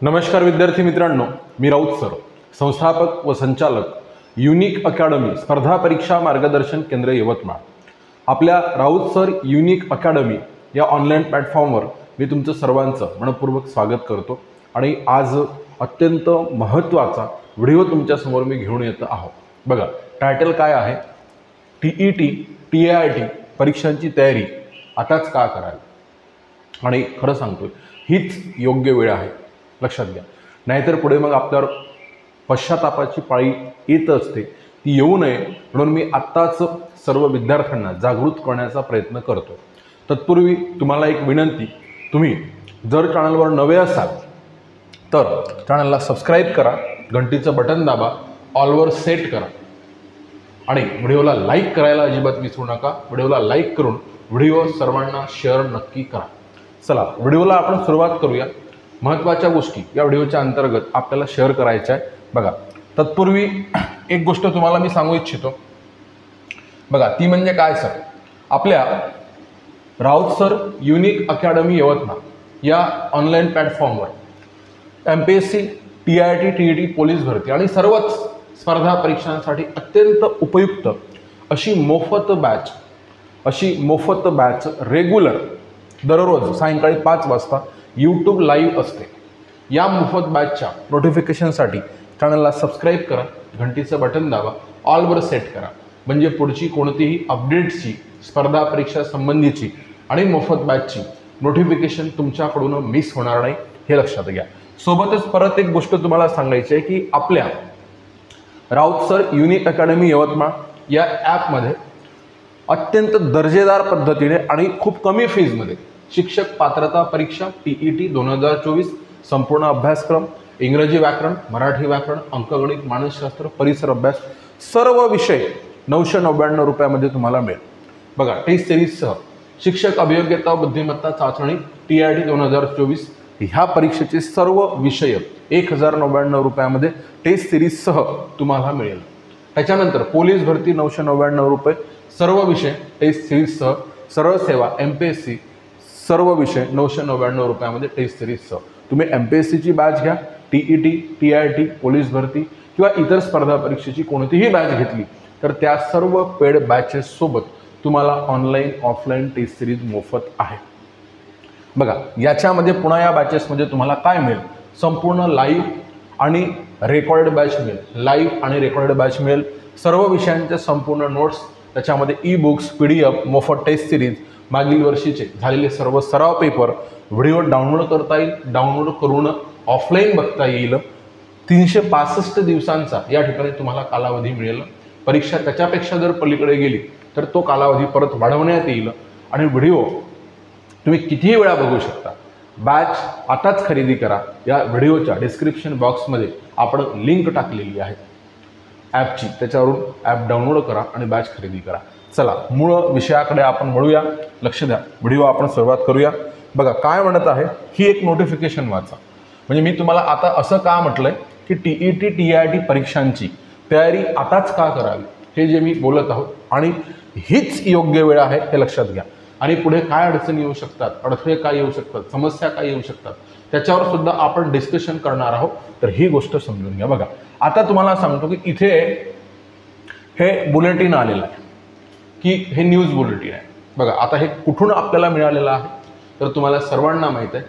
नमस्कार विद्यार्थी मित्रांनो, मी राऊत सर, संस्थापक व संचालक युनिक अकॅडमी स्पर्धा परीक्षा मार्गदर्शन केंद्र यवतमाळ। आपल्या राऊत सर युनिक अकॅडमी या ऑनलाईन प्लॅटफॉर्मवर मी तुमचं सर्वांचं मनपूर्वक स्वागत करतो आणि आज अत्यंत महत्त्वाचा व्हिडिओ तुमच्यासमोर मी घेऊन येत आहो। बघा, टायटल काय आहे? TET TIT परीक्षांची तयारी आताच का करावी? आणि खरं सांगतोय, हीच योग्य वेळ आहे, लक्षात घ्या। नाहीतर पुढे मग आपल्यावर पश्चातापाची पाळी येत असते, ती येऊ नये म्हणून मी आत्ताच सर्व विद्यार्थ्यांना जागृत करण्याचा प्रयत्न करतो। तत्पूर्वी तुम्हाला एक विनंती, तुम्ही जर चॅनलवर नवे असाल तर चॅनलला सबस्क्राईब करा, घंटीचं बटन दाबा, ऑलवर सेट करा आणि व्हिडिओला लाईक करायला अजिबात विसरू नका। व्हिडिओला लाईक करून व्हिडिओ सर्वांना शेअर नक्की करा। चला, व्हिडिओला आपण सुरुवात करूया। महत्त्वाच्या गोष्टी या व्हिडिओच्या अंतर्गत आपल्याला शेअर करायच्या आहे। बघा, तत्पूर्वी एक गोष्ट तुम्हाला मी सांगू इच्छितो। बघा, ती म्हणजे काय सर? आपल्या Raut sir unique academy Yavatmal या ऑनलाईन प्लॅटफॉर्मवर MPSC TIT TET पोलीस भरती आणि सर्वच स्पर्धा परीक्षांसाठी अत्यंत उपयुक्त अशी मोफत बॅच रेग्युलर दररोज सायंकाळी 5 वाजता YouTube लाईव्ह असते। या मोफत बॅचच्या नोटिफिकेशनसाठी चॅनलला सबस्क्राईब करा, घंटीचं बटन दाबा, ऑलवर सेट करा, म्हणजे पुढची कोणतीही अपडेट्सची, स्पर्धा परीक्षा संबंधीची आणि मोफत बॅचची नोटिफिकेशन तुमच्याकडून मिस होणार नाही, हे लक्षात घ्या। सोबतच परत एक गोष्ट तुम्हाला सांगायची आहे की आपल्या Raut sir unique academy Yavatmal या ॲपमध्ये अत्यंत दर्जेदार पद्धतीने आणि खूप कमी फीजमध्ये शिक्षक पात्रता परीक्षा TET 2024 संपूर्ण अभ्यासक्रम, इंग्रजी व्याकरण, मराठी व्याकरण, अंकगणित, मानसशास्त्र, परिसर अभ्यास सर्व विषय 999 रुपयामध्ये तुम्हाला मिळेल। बघा, टेस्ट सिरीजसह शिक्षक अभियोग्यता व बुद्धिमत्ता चाचणी TIT 2024 ह्या परीक्षेचे सर्व विषय 1099 रुपयामध्ये टेस्ट सिरीजसह तुम्हाला मिळेल। त्याच्यानंतर पोलीस भरती 999 रुपये, सर्व विषय टेस्ट सिरीजसह, सरळ सेवा MPSC सर्व विषय 999 रुपयामध्ये टेस्ट सिरीजसह। तुम्ही MPSCची बॅच घ्या, TET TIT पोलीस भरती किंवा इतर स्पर्धा परीक्षेची कोणतीही बॅच घेतली तर त्या सर्व पेड बॅचेस सोबत तुम्हाला ऑनलाईन ऑफलाईन टेस्ट सिरीज मोफत आहे। बघा, याच्यामध्ये पुन्हा या बॅचेसमध्ये तुम्हाला काय मिळेल? संपूर्ण लाईव्ह आणि रेकॉर्डेड बॅच मिळेल, लाईव्ह आणि रेकॉर्डेड बॅच मिळेल, सर्व विषयांचे संपूर्ण नोट्स, त्याच्यामध्ये ई-बुक्स, PDF, मोफत टेस्ट सिरीज, मागील वर्षीचे झालेले सर्व सराव पेपर व्हिडिओ डाउनलोड करता येईल, डाउनलोड करून ऑफलाईन बघता येईल। 365 दिवसांचा या ठिकाणी तुम्हाला कालावधी मिळेल। परीक्षा त्याच्यापेक्षा जर पलीकडे गेली तर तो कालावधी परत वाढवण्यात येईल आणि व्हिडिओ तुम्ही कितीही वेळा बघू शकता। बॅच आताच खरेदी करा। या व्हिडिओच्या डिस्क्रिप्शन बॉक्समध्ये आपण लिंक टाकलेली आहे ॲपची, त्याच्यावरून ॲप डाउनलोड करा आणि बॅच खरेदी करा। चला, मूळ विषयाकडे आपण वळूया, लक्ष द्या, व्हिडिओ आपण सुरुवात करूया। बघा, काय म्हणत आहे, ही एक नोटिफिकेशन वाचा। म्हणजे मी तुम्हाला आता असं का म्हटलंय की TET TIT परीक्षांची तयारी आताच का करावी, हे जे मी बोलत आहोत आणि हीच योग्य वेळ आहे, हे लक्षात घ्या। आणि पुढे काय अडचणी येऊ शकतात, अडथळे काय येऊ शकतात, समस्या काय येऊ शकतात, त्याच्यावर सुद्धा आपण डिस्कशन करणार आहोत, तर ही गोष्ट समजून घ्या। बघा, आता तुम्हाला सांगतो की इथे हे बुलेटिन आलेलं आहे की हे न्यूज बुलेटिन आहे। बघा, आता हे कुठून आपल्याला मिळालेलं आहे तर तुम्हाला सर्वांना माहीत आहे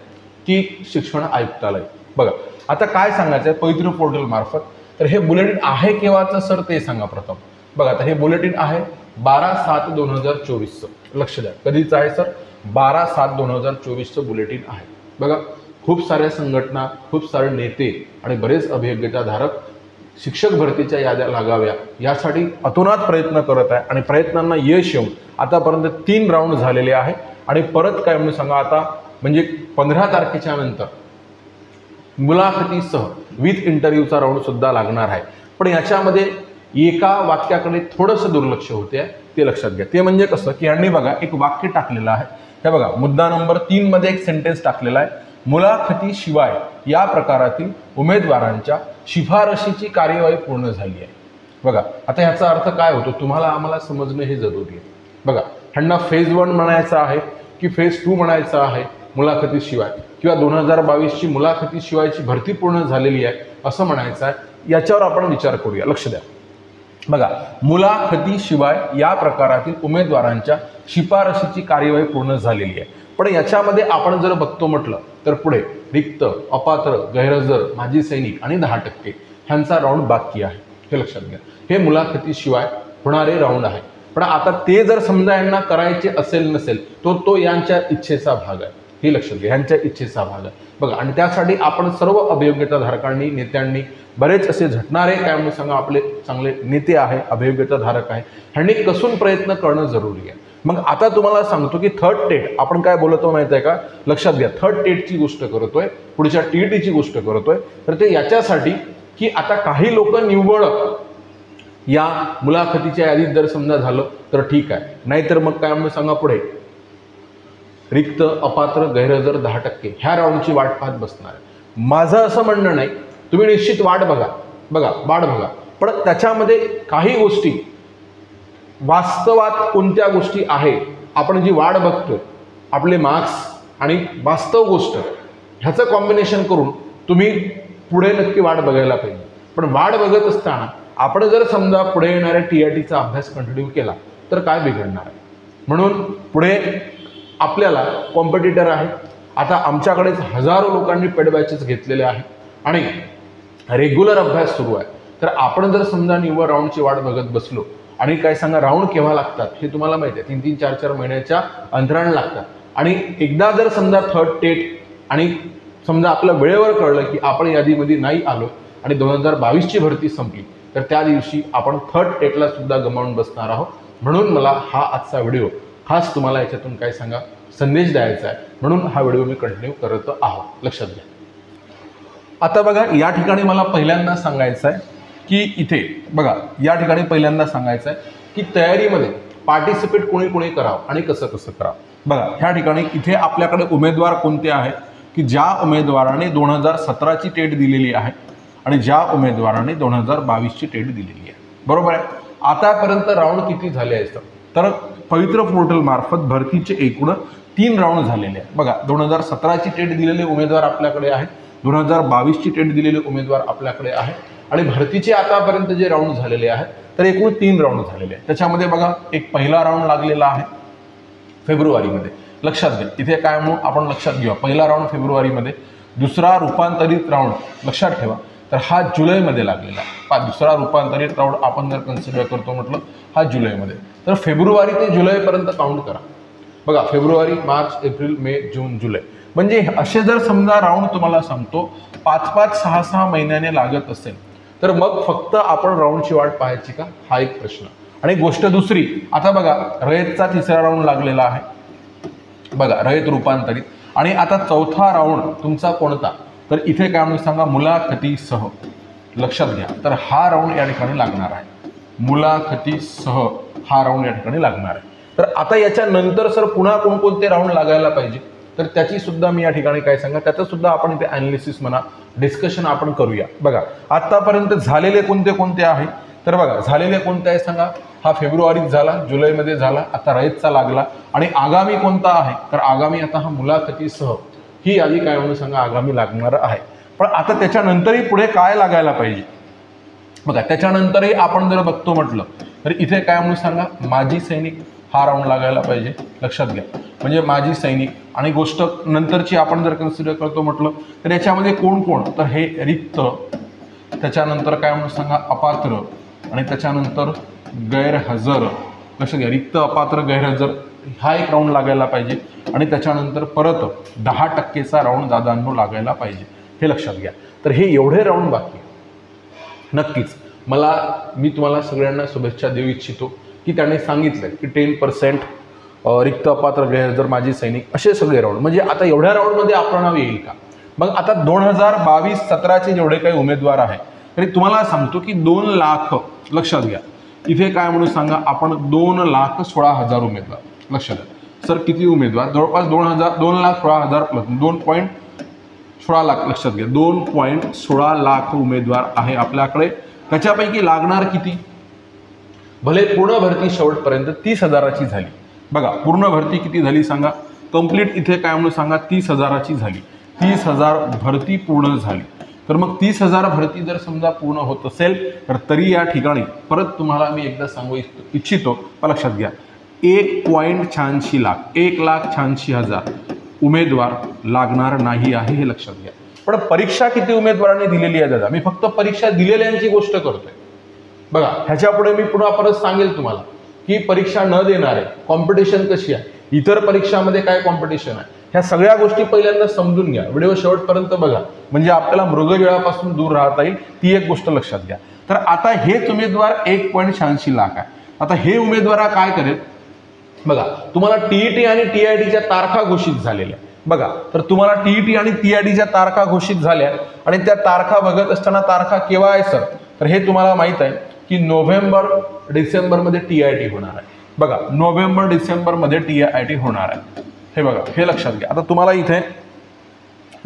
की शिक्षण आयुक्तालय। बघा, आता काय सांगायचं आहे पैतृ पोर्टल मार्फत, तर हे बुलेटिन आहे केव्हाचं सर ते सांगा प्रथम। बघा, आता हे बुलेटिन आहे 12/7/2024चं, लक्ष द्या, कधीचं आहे सर? 12/7/2024चं बुलेटिन आहे। बघा, खूप साऱ्या संघटना, खूप सारे नेते आणि बरेच अभियोग्यताधारक शिक्षक भरतीच्या याद्या लागाव्या यासाठी अतोनात प्रयत्न करत आहे आणि प्रयत्नांना यश येऊन आतापर्यंत 3 राऊंड झालेले आहे आणि परत काय म्हणून सांगा, आता म्हणजे 15 तारखेच्या नंतर मुलाखतीसह विथ इंटरव्ह्यूचा राऊंड सुद्धा लागणार आहे। पण याच्यामध्ये एका वाक्याकडे थोडंसं दुर्लक्ष होते, ते लक्षात घ्या। ते म्हणजे कसं की यांनी बघा एक वाक्य टाकलेलं आहे, हे बघा, मुद्दा नंबर 3 मध्ये एक सेंटेन्स टाकलेला आहे, मुलाखतीशिवाय या प्रकारातील उमेदवारांच्या शिफारशीची कार्यवाही पूर्ण झाली आहे। बघा, आता ह्याचा अर्थ काय होतो तुम्हाला आम्हाला समजणं हे जरुरी आहे। बघा, ह्यांना फेज 1 म्हणायचं आहे की फेज 2 म्हणायचं आहे मुलाखतीशिवाय किंवा 2022ची मुलाखतीशिवायची भरती पूर्ण झालेली आहे असं म्हणायचं आहे, याच्यावर आपण विचार करूया. लक्ष द्या. बघा, मुलाखतीशिवाय या प्रकारातील उमेदवारांच्या शिफारशीची कार्यवाही पूर्ण झालेली आहे. पण याच्यामध्ये आपण जर बघतो म्हटलं तर पुढे रिक्त, अपात्र, गैरहजर, माजी सैनिक आणि 10% ह्यांचा राऊंड बाकी आहे. हे लक्षात घ्या. हे मुलाखतीशिवाय होणारे राऊंड आहे. पण आता ते जर समजा यांना करायचे असेल नसेल तो यांच्या इच्छेचा भाग आहे. हे लक्षात घ्या, यांच्या इच्छेचा भाग आहे. बघा, आणि त्यासाठी आपण सर्व अभियोग्यताधारकांनी, नेत्यांनी, बरेच असे झटणारे काय म्हणून सांगा आपले चांगले नेते आहे, अभियोग्यताधारक आहे, ह्यांनी कसून प्रयत्न करणं जरुरी आहे. मग आता तुम्हाला सांगतो की थर्ड टेट आपण काय बोलतो माहिती आहे का? लक्षात घ्या, थर्ड टेटची गोष्ट करतोय, पुढच्या TETची गोष्ट करतोय. तर ते याच्यासाठी की आता काही लोक निव्वळ या मुलाखतीच्या यादीत जर समजा झालं तर ठीक आहे, नाहीतर मग काय म्हणून सांगा पुढे रिक्त, अपात्र, गैरहजर, 10% ह्या राऊंडची वाट पाहत बसणार आहे. माझं असं म्हणणं नाही, तुम्ही निश्चित वाट बघा, पण त्याच्यामध्ये काही गोष्टी वास्तवात कोणत्या गोष्टी आहे, आपण जी वाट बघतोय, आपले मार्क्स आणि वास्तव गोष्ट ह्याचं कॉम्बिनेशन करून तुम्ही पुढे नक्की वाट बघायला पाहिजे. पण वाट बघत असताना आपण जर समजा पुढे येणाऱ्या TRTचा अभ्यास कंटिन्यू केला तर काय बिघडणार आहे? म्हणून पुढे आपल्याला कॉम्पिटिटर आहे. आता आमच्याकडेच हजारो लोकांनी पेड बॅचेस घेतलेले आहे आणि रेग्युलर अभ्यास सुरू आहे. तर आपण जर समजा निव्वळ राऊंडची वाट बघत बसलो आणि काय सांगा राऊंड केव्हा लागतात हे तुम्हाला माहिती आहे, 3-3, 4-4 महिन्याच्या अंतराने लागतात. आणि एकदा जर समजा थर्ड टेट आणि समजा आपल्या वेळेवर कळलं की आपण यादीमध्ये नाही आलो आणि 2022ची भरती संपली तर त्या दिवशी आपण थर्ड टेटला सुद्धा गमावून बसणार आहोत. म्हणून मला हा आजचा व्हिडिओ खास तुम्हाला याच्यातून काय सांगा संदेश द्यायचा आहे, म्हणून हा व्हिडिओ मी कंटिन्यू करत आहोत. लक्षात घ्या. आता बघा, या ठिकाणी मला पहिल्यांदा सांगायचं आहे की इथे बघा, या ठिकाणी पहिल्यांदा सांगायचं आहे की तयारीमध्ये पार्टिसिपेट कोणी करावं आणि कसं करावं. बघा, ह्या ठिकाणी इथे आपल्याकडे उमेदवार कोणते आहेत की ज्या उमेदवाराने 2017ची टेट दिलेली आहे आणि ज्या उमेदवाराने 2022ची टेट दिलेली आहे. बरोबर आहे. आतापर्यंत राऊंड किती झाले आहेत तर पवित्र पोर्टल मार्फत भरतीचे एकूण 3 राऊंड झालेले आहेत. बघा, 2017ची टेट दिलेले उमेदवार आपल्याकडे आहेत, 2022ची टेट दिलेले उमेदवार आपल्याकडे आहेत आणि भरतीचे आतापर्यंत जे राऊंड झालेले आहेत तर एकूण 3 राऊंड झालेले आहेत. त्याच्यामध्ये बघा, एक पहिला राऊंड लागलेला आहे फेब्रुवारीमध्ये. लक्षात घ्या, इथे काय म्हणून आपण लक्षात घेऊया, पहिला राऊंड फेब्रुवारीमध्ये, दुसरा रूपांतरित राऊंड लक्षात ठेवा तर हा जुलैमध्ये लागलेला आहे. दुसरा रूपांतरित राऊंड आपण जर कन्सिडर करतो म्हटलं हा जुलैमध्ये, तर फेब्रुवारी ते जुलैपर्यंत काउंट करा. बघा, फेब्रुवारी, मार्च, एप्रिल, मे, जून, जुलै, म्हणजे असे जर समजा राऊंड तुम्हाला सांगतो 5-5, 6-6 महिन्याने लागत असेल तर मग फक्त आपण राऊंडची वाट पाहायची का, हा एक प्रश्न. आणि गोष्ट दुसरी, आता बघा रयतचा तिसरा राऊंड लागलेला आहे. बघा, रयत रूपांतरित. आणि आता चौथा राऊंड तुमचा कोणता तर इथे काय म्हणून सांगा मुलाखतीसह. लक्षात घ्या, तर हा राऊंड या ठिकाणी लागणार आहे. मुलाखतीसह हा राऊंड या ठिकाणी लागणार आहे. तर आता याच्यानंतर सर पुन्हा कोणकोणते राऊंड लागायला पाहिजे तर त्याची सुद्धा मी या ठिकाणी काय सांगा, त्याचं सुद्धा आपण इथे ॲनालिसिस म्हणा, डिस्कशन आपण करूया. बघा, आतापर्यंत झालेले कोणते आहे तर बघा, झालेले कोणते आहे सांगा, हा फेब्रुवारीत झाला, जुलैमध्ये झाला, आता रयतचा लागला. आणि आगामी कोणता आहे तर आगामी आता हा मुलाखतीसह ही यादी काय म्हणून सांगा आगामी लागणार आहे. पण आता त्याच्यानंतरही पुढे काय लागायला पाहिजे बघा, त्याच्यानंतरही आपण जर बघतो म्हटलं तर इथे काय म्हणून सांगा माजी सैनिक हा राऊंड लागायला पाहिजे. लक्षात घ्या, म्हणजे माजी सैनिक. आणि गोष्ट नंतरची आपण जर कन्सिडर करतो म्हटलं तर याच्यामध्ये कोण तर हे रिक्त, त्याच्यानंतर काय म्हणून सांगा अपात्र आणि त्याच्यानंतर गैरहजर. लक्षात घ्या, रिक्त, अपात्र, गैरहजर हा एक राऊंड लागायला पाहिजे. आणि त्याच्यानंतर परत 10%चा राऊंड दादांनो लागायला पाहिजे. हे लक्षात घ्या. तर हे एवढे राऊंड बाकी. नक्कीच मी तुम्हाला सगळ्यांना शुभेच्छा देऊ इच्छितो की त्यांनी सांगितलं की 10% रिक्त, अपात्र, गैरहजर, माजी सैनिक असे सगळे राऊंड. म्हणजे आता एवढ्या राऊंडमध्ये आपलं नाव येईल का? मग आता 2022-17चे जेवढे काही उमेदवार आहे तरी तुम्हाला सांगतो की 2 लाख. लक्षात घ्या, इथे काय म्हणून सांगा आपण 2,16,000 उमेदवार. लक्षात घ्या सर, किती उमेदवार? जवळपास 2,16,000 प्लस 2.16 लाख. लक्षात घ्या, 2.16 लाख उमेदवार आहे आपल्याकडे. त्याच्यापैकी लागणार किती? भले पूर्ण भरती शेवटपर्यंत 30,000ची झाली. बघा, पूर्ण भरती किती झाली सांगा कंप्लीट इथे काय म्हणून सांगा 30,000ची झाली, 30,000 भरती पूर्ण झाली. तर मग 30,000 भरती जर समजा पूर्ण होत असेल तर तरी या ठिकाणी परत तुम्हाला मी एकदा सांगू इच्छितो, लक्षात घ्या 1.86 लाख 1,86,000 उमेदवार लागणार नाही आहे, हे लक्षात घ्या. पण परीक्षा किती उमेदवारांनी दिलेली आहे दादा, मी फक्त परीक्षा दिलेल्यांची गोष्ट करतोय. बघा ह्याच्या पुढे मी पुन्हा परत सांगेल तुम्हाला की परीक्षा न देणारे कॉम्पिटिशन कशी आहे, इतर परीक्षामध्ये काय कॉम्पिटिशन आहे, ह्या सगळ्या गोष्टी पहिल्यांदा समजून घ्या. व्हिडिओ शेवटपर्यंत बघा म्हणजे आपल्याला मृगजळापासून दूर राहता येईल, ती एक गोष्ट लक्षात घ्या. तर आता हेच उमेदवार 1.86 लाख आहे. आता हे उमेदवार काय करेल बघा, तुम्हाला टीईटी आणि टीआयटीच्या तारखा घोषित झालेल्या बघा. तर तुम्हाला टीईटी आणि टीआयटीच्या तारखा घोषित झाल्या आणि त्या तारखा बघत असताना तारखा केव्हा आहे सर, तर हे तुम्हाला माहित आहे की नोव्हेंबर डिसेंबरमध्ये टीआयटी होणार आहे. बघा नोव्हेंबर डिसेंबरमध्ये टीआयटी होणार आहे, हे बघा हे लक्षात घ्या. आता तुम्हाला इथे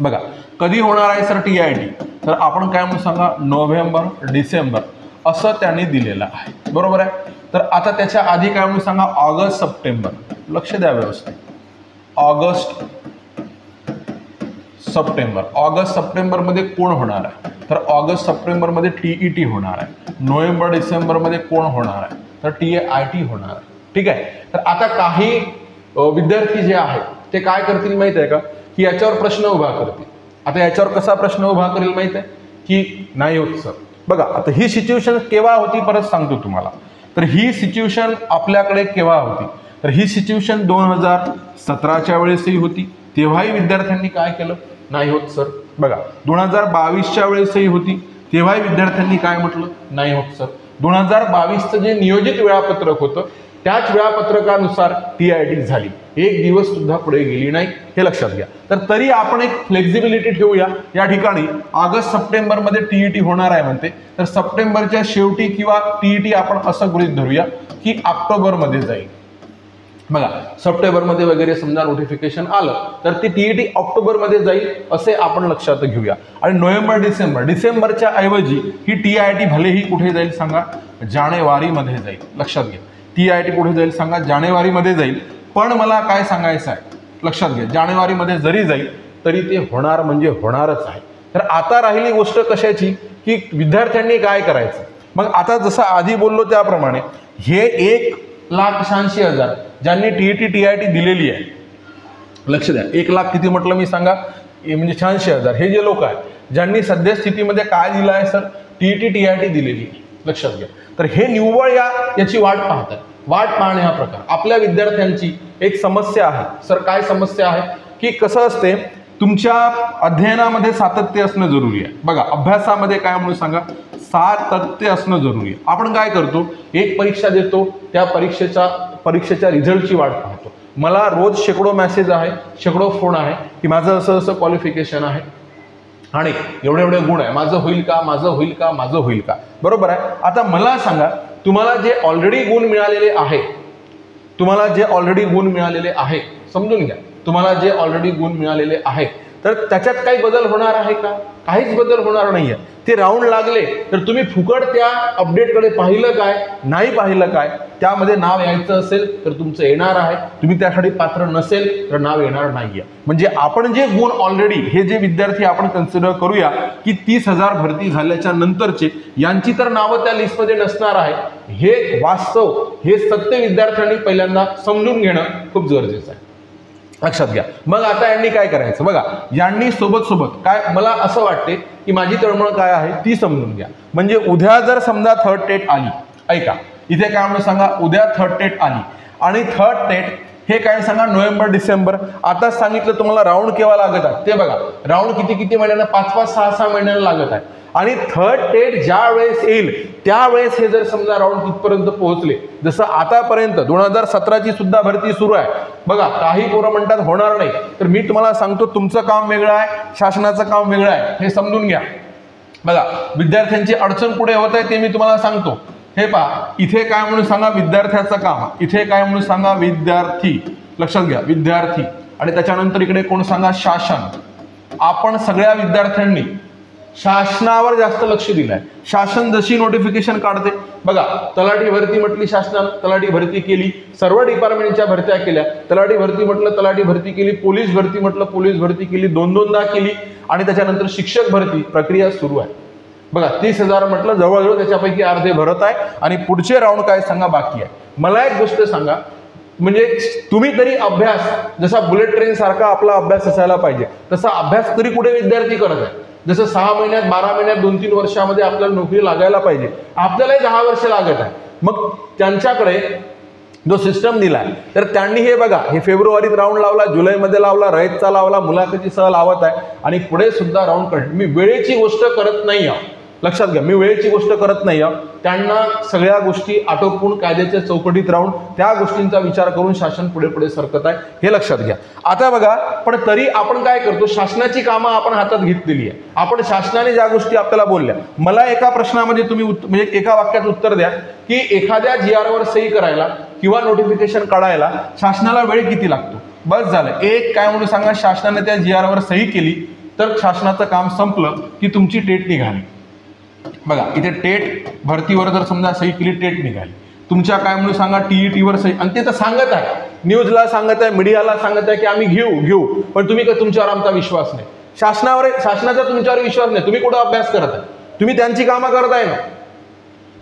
बघा कधी होणार आहे सर टीआयटी, तर आपण काय म्हणून सांगा नोव्हेंबर डिसेंबर असं त्यांनी दिलेलं आहे, बरोबर आहे. तर आता त्याच्या आधी काय म्हणून सांगा ऑगस्ट सप्टेंबर, लक्ष द्या व्यवस्थित, ऑगस्ट सप्टेंबर. ऑगस्ट सप्टेंबरमध्ये कोण होणार आहे, तर ऑगस्ट सप्टेंबरमध्ये टीईटी होणार आहे. नोव्हेंबर डिसेंबरमध्ये कोण होणार आहे, तर टीआयटी होणार आहे. ठीक आहे. तर आता काही विद्यार्थी जे आहेत ते काय करतील माहित आहे का, की याच्यावर प्रश्न उभा करतील. आता याच्यावर कसा प्रश्न उभा करेल माहित आहे की नाही होत सर. बघा आता ही सिच्युएशन केव्हा होती परत सांगतो तुम्हाला. तर ही सिच्युएशन आपल्याकडे केव्हा होती, तर ही सिच्युएशन 2017च्या वेळेसही होती, तेव्हाही विद्यार्थ्यांनी काय केलं नाही होत सर. बघा 2022च्या वेळेसही होती, तेव्हाही विद्यार्थ्यांनी काय म्हटलं नाही होत सर. 2022चं जे नियोजित वेळापत्रक होतं त्याच वेळापत्रकानुसार टीआयटी झाली, एक दिवस सुद्धा पुढे गेली नाही, हे लक्षात घ्या. तर तरी आपण एक फ्लेक्झिबिलिटी ठेवूया या ठिकाणी. ऑगस्ट सप्टेंबरमध्ये टीईटी होणार आहे म्हणते, तर सप्टेंबरच्या शेवटी किंवा टीईटी आपण असं गृहीत धरूया की ऑक्टोबरमध्ये जाईल. बघा सप्टेंबरमध्ये वगैरे समजा नोटिफिकेशन आलं तर ती टीईटी ऑक्टोबरमध्ये जाईल असे आपण लक्षात घेऊया. आणि नोव्हेंबर डिसेंबरच्या ऐवजी ही टीआयटी भलेही कुठे जाईल सांगा जानेवारीमध्ये जाईल, लक्षात घ्या. टीआयटी कुठे जाईल सांगा जानेवारीमध्ये जाईल. पण मला काय सांगायचं आहे लक्षात घ्या, जानेवारीमध्ये जरी जाईल तरी ते होणार म्हणजे होणारच आहे. तर आता राहिली गोष्ट कशाची की विद्यार्थ्यांनी काय करायचं. मग आता जसं आधी बोललो त्याप्रमाणे हे 1,86,000 ज्यांनी टीईटी टीआयटी दिलेली आहे, लक्ष द्या 1 लाख किती म्हटलं मी सांगा म्हणजे 86,000 हे जे लोक आहेत ज्यांनी सध्या स्थितीमध्ये काय दिलं आहे सर टीईटी टीआयटी दिलेली आहे, लक्षात घ्या. तर हे निव्वळ याची वाट पाहतात. वाट पाहणे हा प्रकार आपल्या विद्यार्थ्यांची एक समस्या आहे. सर काय समस्या आहे की कसं असते तुमच्या अध्ययनामध्ये सातत्य असणं जरुरी आहे. बघा अभ्यासामध्ये काय म्हणून सांगा सातत्य असणं जरुरी आहे. आपण काय करतो एक परीक्षा देतो, त्या परीक्षेच्या रिझल्टची वाट पाहतो. मला रोज शेकडो मेसेज आहे, शेकडो फोन आहे की माझं असं असं क्वालिफिकेशन आहे आणि एवढे एवढे गुण आहे, माझं होईल का माझं होईल का माझं होईल का, बरोबर आहे. आता मला सांगा तुम्हाला जे ऑलरेडी गुण मिळालेले आहे, तुम्हाला जे ऑलरेडी गुण मिळालेले आहे समजून घ्या, तुम्हाला जे ऑलरेडी गुण मिळालेले आहे तर त्याच्यात काही बदल होणार आहे का, काहीच बदल होणार नाहीये. ते राऊंड लागले तर तुम्ही फुकट त्या अपडेटकडे पाहिलं काय नाही पाहिलं काय, त्यामध्ये नाव यायचं असेल तर तुमचं येणार आहे, तुम्ही त्यासाठी पात्र नसेल तर नाव येणार नाहीये. म्हणजे आपण जे गुण ऑलरेडी हे जे विद्यार्थी आपण कन्सिडर करूया की 30,000 भरती झाल्याच्या नंतरचे यांची तर नावं त्या लिस्टमध्ये नसणार आहे, हे वास्तव हे सत्य विद्यार्थ्यांनी पहिल्यांदा समजून घेणं खूप गरजेचं आहे, लक्षात घ्या. मग आता यांनी काय करायचं बघा, यांनी सोबत काय मला असं वाटते की माझी तळमळ काय आहे ती समजून घ्या. म्हणजे उद्या जर समजा थर्ड टेट आली, ऐका इथे काय म्हणून सांगा उद्या थर्ड टेट आली आणि थर्ड टेट हे काय सांगा नोव्हेंबर डिसेंबर. आता सांगितलं तुम्हाला राऊंड केव्हा लागत आहे ते बघा, राऊंड किती महिन्यांना 5-5, 6-6 महिन्यांना लागत आहे. आणि थर्ड टेट ज्या वेळेस येईल त्यावेळेस हे जर समजा राऊंड तिथपर्यंत पोहोचले, जसं आतापर्यंत 2017ची सुद्धा भरती सुरू आहे बघा, काही पोरं म्हणतात होणार नाही, तर मी तुम्हाला सांगतो तुमचं काम वेगळं आहे, शासनाचं काम वेगळं आहे, हे समजून घ्या. बघा विद्यार्थ्यांची अडचण पुढे होत आहे ते मी तुम्हाला सांगतो. हे पहा इथे काय म्हणून सांगा विद्यार्थ्याचं काम, इथे काय म्हणून सांगा विद्यार्थी, लक्षात घ्या विद्यार्थी, आणि त्याच्यानंतर इकडे कोण सांगा शासन. आपण सगळ्या विद्यार्थ्यांनी शासनावर जास्त लक्ष दिलंय. शासन जशी नोटिफिकेशन काढते बघा, तलाठी भरती म्हटली शासनानं, तलाठी भरती केली, सर्व डिपार्टमेंटच्या भरत्या केल्या. तलाठी भरती म्हटलं तलाठी भरती केली, पोलीस भरती म्हटलं पोलीस भरती केली, दोनदा केली. आणि त्याच्यानंतर शिक्षक भरती प्रक्रिया सुरू आहे बघा. 30,000 म्हटलं, जवळजवळ त्याच्यापैकी अर्धे भरत आहे आणि पुढचे राऊंड काय सांगा बाकी आहे. मला एक गोष्ट सांगा, म्हणजे तुम्ही तरी अभ्यास जसा बुलेट ट्रेन सारखा आपला अभ्यास असायला पाहिजे, तसा अभ्यास तरी कुठे विद्यार्थी करत आहे. जसं 6 महिन्यात 12 महिन्यात 2-3 वर्षामध्ये आपल्याला नोकरी लागायला पाहिजे, आपल्यालाही 10 वर्ष लागत आहे. मग त्यांच्याकडे जो सिस्टम दिलाय, तर त्यांनी हे बघा, हे फेब्रुवारीत राऊंड लावला, जुलैमध्ये लावला, रयतचा लावला, मुलाखतीसह लावत आहे आणि पुढे सुद्धा राऊंड करत. मी वेळेची गोष्ट करत नाही आहे, लक्षात घ्या, मी वेळेची गोष्ट करत नाही आहे. त्यांना सगळ्या गोष्टी आटोपून कायद्याच्या चौकटीत राहून त्या गोष्टींचा विचार करून शासन पुढे पुढे सरकत आहे, हे लक्षात घ्या. आता बघा, पण तरी आपण काय करतो, शासनाची कामं आपण हातात घेतलेली आहे. आपण शासनाने ज्या गोष्टी आपल्याला बोलल्या, मला एका प्रश्नामध्ये तुम्ही म्हणजे एका वाक्यात उत्तर द्या की एखाद्या GR वर सही करायला किंवा नोटिफिकेशन काढायला शासनाला वेळ किती लागतो. बस झालं. एक काय म्हणून सांगा, शासनाने त्या GR वर सही केली तर शासनाचं काम संपलं की तुमची टेट निघाली. बघा, इथे टेट भरतीवर जर समजा सही केली, टेट निघाली. तुमच्या काय म्हणून सांगा, TET वर सही, आणि ते तर सांगत आहे, न्यूजला सांगत आहे, मीडियाला सांगत आहे की आम्ही घेऊ, पण तुम्ही का, तुमच्यावर आमचा विश्वास नाही. शासनाचा तुमच्यावर विश्वास नाही. तुम्ही कुठं अभ्यास करत आहे, तुम्ही त्यांची कामं करताय ना,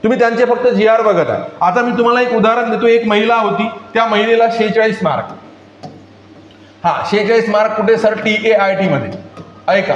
तुम्ही त्यांचे फक्त GR बघत आहे. आता मी तुम्हाला एक उदाहरण देतो. एक महिला होती, त्या महिलेला 46 मार्क. 46 मार्क कुठे सर, TAIT मध्ये. ऐका,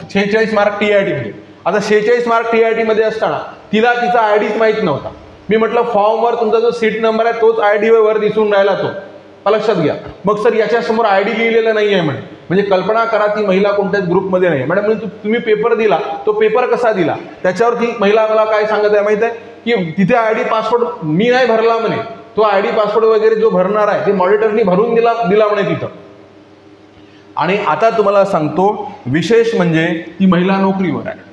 46 मार्क TAIT मध्ये. आता 46 मार्क TIT मध्ये असताना तिला तिचा ID माहित नव्हता. मी म्हटलं फॉर्मवर तुमचा जो सीट नंबर आहे तोच ID वर दिसून राहिला, तो लक्षात घ्या. मग सर याच्यासमोर ID लिहिलेलं नाही आहे म्हणजे कल्पना करा ती महिला कोणत्याच ग्रुपमध्ये नाही. मॅडम म्हणजे तुम्ही पेपर दिला, तो पेपर कसा दिला, त्याच्यावर ती महिला मला काय सांगत आहे माहित आहे की तिथे ID पासवर्ड मी नाही भरला म्हणे, तो ID पासवर्ड वगैरे जो भरणार आहे ते मॉनिटरनी भरून दिला म्हणे तिथं. आणि आता तुम्हाला सांगतो, विशेष म्हणजे ती महिला नोकरीवर आहे.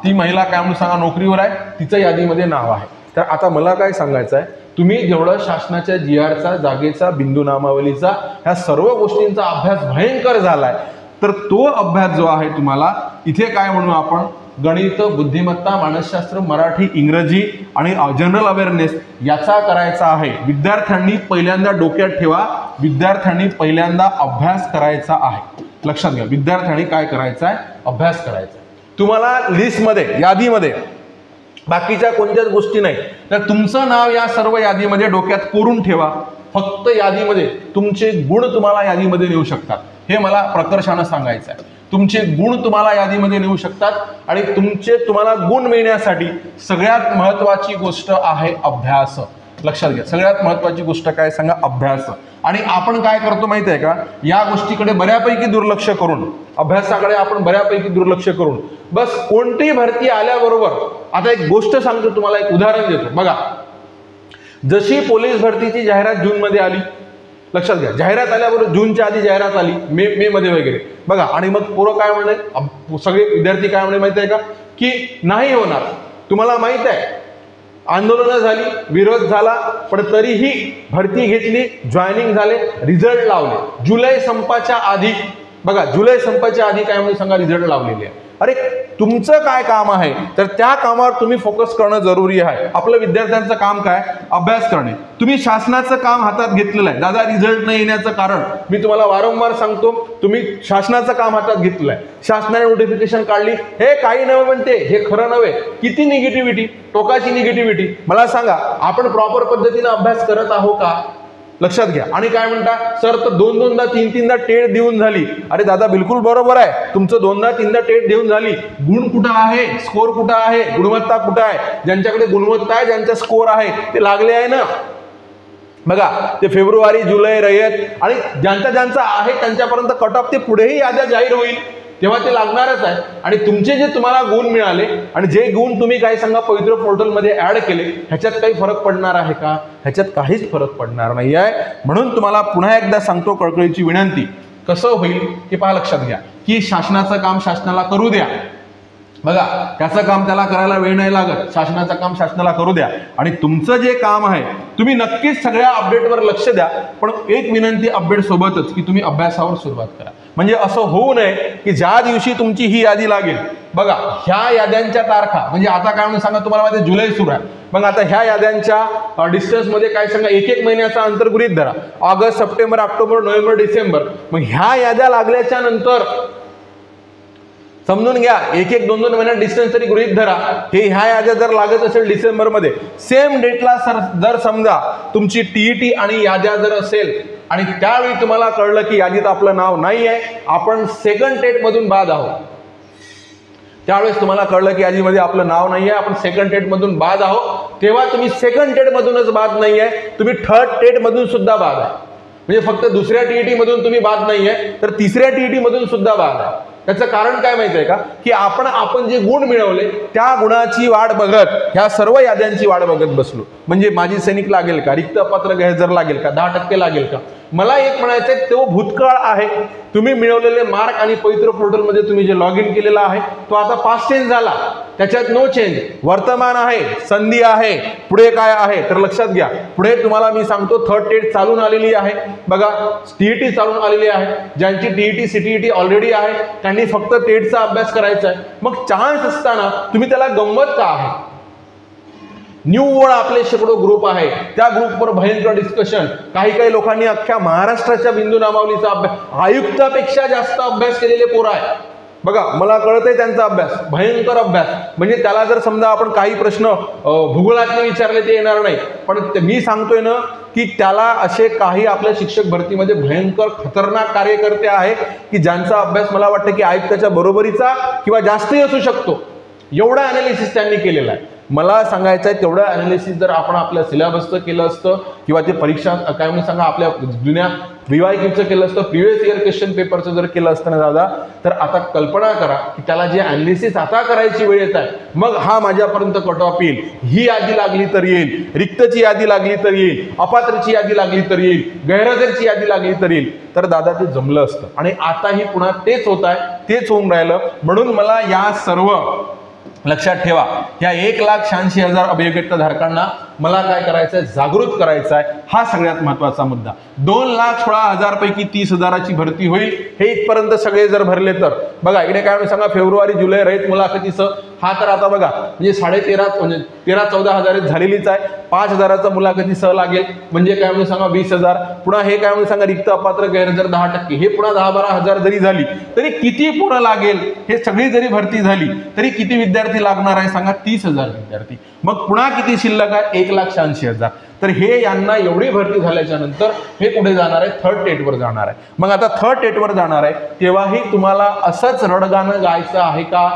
ती महिला काय म्हणून सांगा, नोकरीवर आहे, तिचं यादीमध्ये नाव आहे. तर आता मला काय सांगायचं आहे, तुम्ही जेवढं शासनाच्या GRचा, जागेचा, बिंदू नामावलीचा, ह्या सर्व गोष्टींचा अभ्यास भयंकर झालाय, तर तो अभ्यास जो आहे तुम्हाला इथे काय म्हणू आपण, गणित, बुद्धिमत्ता, मानसशास्त्र, मराठी, इंग्रजी आणि जनरल अवेअरनेस याचा करायचा आहे. विद्यार्थ्यांनी पहिल्यांदा डोक्यात ठेवा, विद्यार्थ्यांनी पहिल्यांदा अभ्यास करायचा आहे. लक्षात घ्या, विद्यार्थ्यांनी काय करायचं आहे, अभ्यास करायचा. तुम्हाला लिस्टमध्ये, यादीमध्ये बाकीच्या कोणत्याच गोष्टी नाही, तर तुमचं नाव या सर्व यादीमध्ये डोक्यात कोरून ठेवा. फक्त यादीमध्ये तुमचे गुण तुम्हाला यादीमध्ये नेऊ शकतात, हे मला प्रकर्षानं सांगायचं आहे. तुमचे गुण तुम्हाला यादीमध्ये नेऊ शकतात आणि तुम्हाला गुण मिळण्यासाठी सगळ्यात महत्त्वाची गोष्ट आहे अभ्यास. लक्षात घ्या, सगळ्यात महत्त्वाची गोष्ट काय सांगा, अभ्यास. आणि आपण काय करतो माहिती आहे का, या गोष्टीकडे बऱ्यापैकी दुर्लक्ष करून, अभ्यासाकडे आपण बऱ्यापैकी दुर्लक्ष करून बस कोणतीही भरती आल्याबरोबर. आता एक गोष्ट सांगतो तुम्हाला, एक उदाहरण देतो. बघा, जशी पोलीस भरतीची जाहिरात जूनमध्ये आली, लक्षात घ्या, जाहिरात आल्याबरोबर जूनच्या आधी जाहिरात आली, मे मध्ये वगैरे बघा, आणि मग पोरं काय म्हणले, सगळे विद्यार्थी काय म्हणले माहिती आहे का, की नाही होणार. तुम्हाला माहित आहे, आंदोलनं झाली, विरोध झाला, पण तरीही भरती घेतली, जॉईनिंग झाले, रिझल्ट लावले. जुलै संपाच्या आधी बघा, जुलै संपाच्या आधी काय म्हणून सांगा, रिझल्ट लावलेले आहे. अरे तुमचं काय काम आहे, तर त्या कामावर तुम्ही फोकस करणं जरुरी आहे. आपलं विद्यार्थ्यांचं काम काय, अभ्यास करणे. तुम्ही शासनाचं काम हातात घेतलेलं आहे. दादा रिझल्ट नाही येण्याचं कारण मी तुम्हाला वारंवार सांगतो, तुम्ही शासनाचं काम हातात घेतलेलं आहे. शासनाने नोटिफिकेशन काढली, हे काही नवं म्हणते, हे खरं नव्हे. किती निगेटिव्हिटी, टोकाची निगेटिव्हिटी. मला सांगा, आपण प्रॉपर पद्धतीने अभ्यास करत आहोत का, लक्षात घ्या. आणि काय म्हणता सर, तर 2-2दा 3-3दा टेट देऊन झाली. अरे दादा बिलकुल बरोबर आहे, तुमचं 2दा-3दा टेट देऊन झाली. गुण कुठं आहे, स्कोर कुठं आहे, गुणवत्ता कुठं आहे. ज्यांच्याकडे गुणवत्ता आहे, ज्यांचा स्कोर आहे, ते लागले आहे ना. बघा, ते फेब्रुवारी, जुलै, रयत आणि ज्यांचा आहे त्यांच्यापर्यंत कट ऑफ ते पुढेही याद्या जाहीर होईल तेव्हा ते लागणारच आहे. आणि तुमचे जे तुम्हाला गुण मिळाले आणि जे गुण तुम्ही काय सांगा पवित्र पोर्टलमध्ये ऍड केले, ह्याच्यात काही फरक पडणार आहे का, ह्याच्यात काहीच फरक पडणार नाही आहे. म्हणून तुम्हाला पुन्हा एकदा सांगतो, कळकळीची विनंती, कसं होईल की पहा, लक्षात घ्या की शासनाचं काम शासनाला करू द्या. बघा, त्याचं काम त्याला करायला वेळ नाही लागत, शासनाचं काम शासनाला करू द्या. आणि तुमचं जे काम आहे तुम्ही नक्कीच सगळ्या अपडेटवर लक्ष द्या. पण एक विनंती अपडेट सोबतच की तुम्ही अभ्यासावर सुरुवात करा. म्हणजे असं होऊ नये की ज्या दिवशी तुमची ही यादी लागेल, बघा ह्या याद्यांच्या तारखा, म्हणजे आता काय म्हणून सांगा, तुम्हाला माहिती जुलै सुरू आहे, मग आता ह्या याद्यांच्या डिस्टन्समध्ये काय सांगा, एक एक महिन्याचा अंतर गृहीत धरा, August, September, October, November, December. मग ह्या याद्या लागल्याच्या नंतर समजून घ्या, एक एक दोन दोन महिन्यात डिस्टन्स तरी गृहीत धरा, हे ह्या याद्या जर लागत असेल डिसेंबरमध्ये, सेम डेटला जर समजा तुमची टीईटी आणि याद्या जर असेल आणि त्यावेळी तुम्हाला कळलं की यादीत आपलं नाव नाही आहे, आपण सेकंड टेटमधून बाद आहोत, त्यावेळेस तुम्हाला कळलं की यादीमध्ये आपलं नाव नाही आहे, आपण सेकंड टेटमधून बाद आहोत, तेव्हा तुम्ही सेकंड टेटमधूनच बाद नाही आहे, तुम्ही थर्ड टेटमधून सुद्धा बाद आहे. म्हणजे फक्त दुसऱ्या टीईटी मधून तुम्ही बाद नाही आहे, तर तिसऱ्या टीईटी मधून सुद्धा बाद आहे. त्याचं कारण काय माहिती आहे का, की आपण जे गुण मिळवले त्या गुणाची वाट बघत ह्या सर्व याद्यांची वाट बघत बसलो. म्हणजे माजी सैनिक लागेल का, रिक्त अपात्र गैरहजर लागेल का, 10% लागेल का. मला एक म्हणायचंय, तो भूतकाळ आहे. तुम्ही मिळवलेले मार्क आणि पवित्र पोर्टलमध्ये तुम्ही जे लॉग इन केलेला आहे तो आता पास्ट टेन्स झाला, त्याच्यात नो चेंज. वर्तमान आहे, संधी आहे, पुढे काय आहे तर लक्षात घ्या. पुढे तुम्हाला मी सांगतो थर्ड टेट चालून आलेली आहे, बघा टीईटी चालून आलेली आहे. ज्यांची टीईटी सीटीईटी ऑलरेडी आहे त्यांनी फक्त टेटचा अभ्यास करायचा आहे. मग चान्स असताना तुम्ही त्याला गंमत का आहे. न्यू वर्ल्ड आपले शेकडो ग्रुप आहे, त्या ग्रुपवर भयंकर डिस्कशन. काही लोकांनी अख्ख्या महाराष्ट्राच्या बिंदू नामावलीचा अभ्यास, आयुक्तापेक्षा जास्त अभ्यास केलेले पोरं आहे. बघा मला कळतंय त्यांचा अभ्यास, भयंकर अभ्यास. म्हणजे त्याला जर समजा आपण काही प्रश्न भूगोलातले विचारले ते येणार नाही, पण मी सांगतोय ना की त्याला असे काही आपल्या शिक्षक भरतीमध्ये भयंकर खतरनाक कार्यकर्ते आहे की ज्यांचा अभ्यास मला वाटतं की आयुक्ताच्या बरोबरीचा किंवा जास्तही असू शकतो, एवढा अनालिसिस त्यांनी केलेला आहे. मला सांगायचं आहे, तेवढं अनालिसिस जर आपण आपल्या सिलेबसचं केलं असतं किंवा ते परीक्षा काय म्हणून सांगा आपल्या जुन्या VYQचं केलं असतं, प्रिव्हियस इयर क्वेश्चन पेपरचं जर केलं असतं ना दादा, तर आता कल्पना करा की त्याला जे अनालिसिस आता करायची वेळ येत आहे, मग हा माझ्यापर्यंत कट ऑफ येईल, ही यादी लागली तर येईल, रिक्तची यादी लागली तर येईल, अपात्रची यादी लागली तर येईल, गैरहजरची यादी लागली तर येईल, तर दादा ते जमलं असतं. आणि आताही पुन्हा तेच होत आहे, तेच होऊन राहिलं. म्हणून मला या सर्व लक्षात ठेवा, या 1,86,000 अभियोग्यताधारकांना मला काय करायचं आहे, जागृत करायचं आहे. हा सगळ्यात महत्वाचा मुद्दा. 2,16,000 पैकी 30,000ची भरती होईल, हे इथपर्यंत सगळे जर भरले तर. बघा इकडे काय सांगा, फेब्रुवारी जुलै रहित मुलाखतीचं, हा तर आता बघा म्हणजे 13,14 हजार झालेलीच आहे. 5,000चा मुलाखती सह लागेल, म्हणजे काय म्हणून सांगा 20,000. पुन्हा हे काय म्हणून सांगा रिक्त अपात्र गैरहजर 10%, हे पुन्हा 10-12 हजार जरी झाली तरी किती पुन्हा लागेल. हे सगळी जरी भरती झाली तरी किती विद्यार्थी लागणार आहे सांगा, 30,000 विद्यार्थी. मग पुन्हा किती शिल्लक आहे, 1,86,000. तर हे यांना एवढी भरती झाल्याच्या नंतर हे कुठे जाणार आहे, थर्ड टेटवर जाणार आहे. मग आता थर्ड टेटवर जाणार आहे तेव्हाही तुम्हाला असंच रडगाणं गायचं आहे का.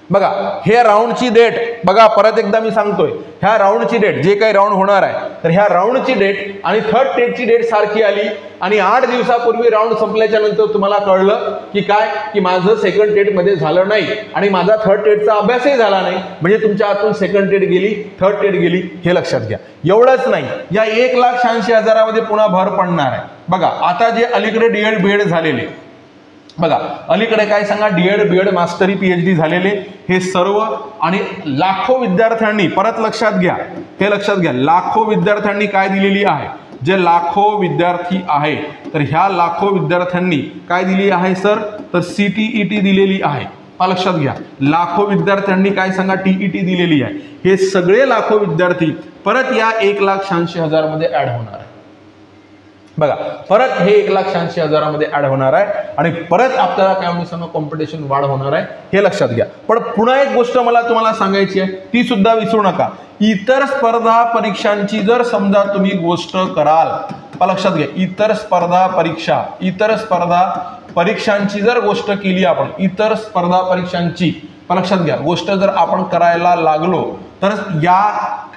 बघा हे राऊंडची डेट बघा, परत एकदा मी सांगतोय, ह्या राऊंडची डेट जे काही राऊंड होणार आहे तर ह्या राऊंडची डेट आणि थर्ड टेटची डेट सारखी आली आणि 8 दिवसापूर्वी राऊंड संपल्याच्या नंतर तुम्हाला कळलं की काय, की माझं सेकंड टेटमध्ये झालं नाही आणि माझा थर्ड टेटचा अभ्यासही झाला नाही, म्हणजे तुमच्या हातून सेकंड टेट गेली, थर्ड टेट गेली, हे लक्षात घ्या. एवढंच नाही, या 1,86,000 पुन्हा भर पडणार आहे. बघा आता जे अलीकडे डीएड बीएड झालेले, बघा अलीकडे काय सांगा, डीएड बीएड मास्टरी पीएचडी झालेले हे सर्व आणि लाखो विद्यार्थ्यांनी, परत लक्षात घ्या, हे लक्षात घ्या, लाखो विद्यार्थ्यांनी काय दिलेली आहे, जे लाखो विद्यार्थी आहे तर ह्या लाखो विद्यार्थ्यांनी काय दिली आहे सर, तर सीटीईटी दिलेली आहे. लक्षात घ्या, लाखो विद्यार्थ्यांनी काय सांगा, टीईटी दिलेली आहे. हे सगळे लाखो विद्यार्थी परत या 1,86,000 मध्ये ऍड होणार आहे. बघा परत हे 1,86,000 मध्ये ऍड होणार आहे आणि परत आपल्याला काय म्हणून सांगा कॉम्पिटिशन वाढ होणार आहे, हे लक्षात घ्या. पण पुन्हा एक गोष्ट मला तुम्हाला सांगायची आहे, ती सुद्धा विसरू नका. इतर स्पर्धा परीक्षांची जर समजा तुम्ही गोष्ट कराल, लक्षात घ्या, इतर स्पर्धा परीक्षांची जर गोष्ट केली आपण, इतर स्पर्धा परीक्षांची लक्षात घ्या गोष्ट जर आपण करायला लागलो तर या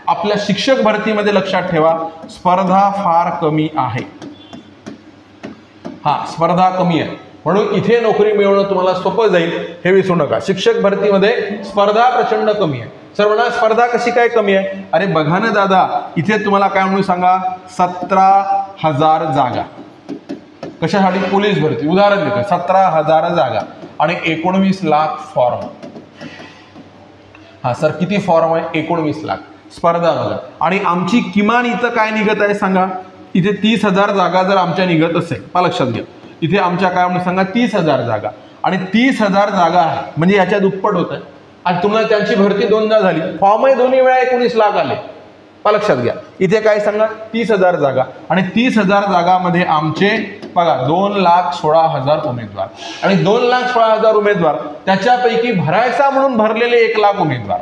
आपल्या शिक्षक भरतीमध्ये लक्षात ठेवा स्पर्धा फार कमी आहे. हा स्पर्धा कमी आहे म्हणून इथे नोकरी मिळवणं तुम्हाला सोपं जाईल, हे विसरू नका. शिक्षक भरतीमध्ये स्पर्धा प्रचंड कमी आहे. सर्वांना स्पर्धा कशी काय कमी आहे, अरे बघा ना दादा, इथे तुम्हाला काय म्हणून सांगा, 17,000 जागा कशासाठी, पोलीस भरती उदाहरण देतो, 17,000 जागा आणि 19 लाख फॉर्म. हा सर किती फॉर्म आहे, 19 लाख स्पर्धा बघा. आणि आमची किमान इथं काय निघत आहे सांगा, इथे 30,000 जागा जर आमच्या निघत असेल, लक्षात घ्या इथे आमच्या काय म्हणून सांगा 30,000 जागा, आणि 30,000 जागा आहे म्हणजे याच्या दुप्पट होत आहे. आणि तुम्हाला त्यांची भरती 2दा झाली, फॉर्मही दोन्ही वेळा 19 लाख आले. लक्षात घ्या, इथे काय सांगा 30,000 जागा, आणि 30,000 जागामध्ये आमचे बघा 2,16,000 उमेदवार, आणि 2,16,000 उमेदवार त्याच्यापैकी भरायचा म्हणून भरलेले 1 लाख उमेदवार.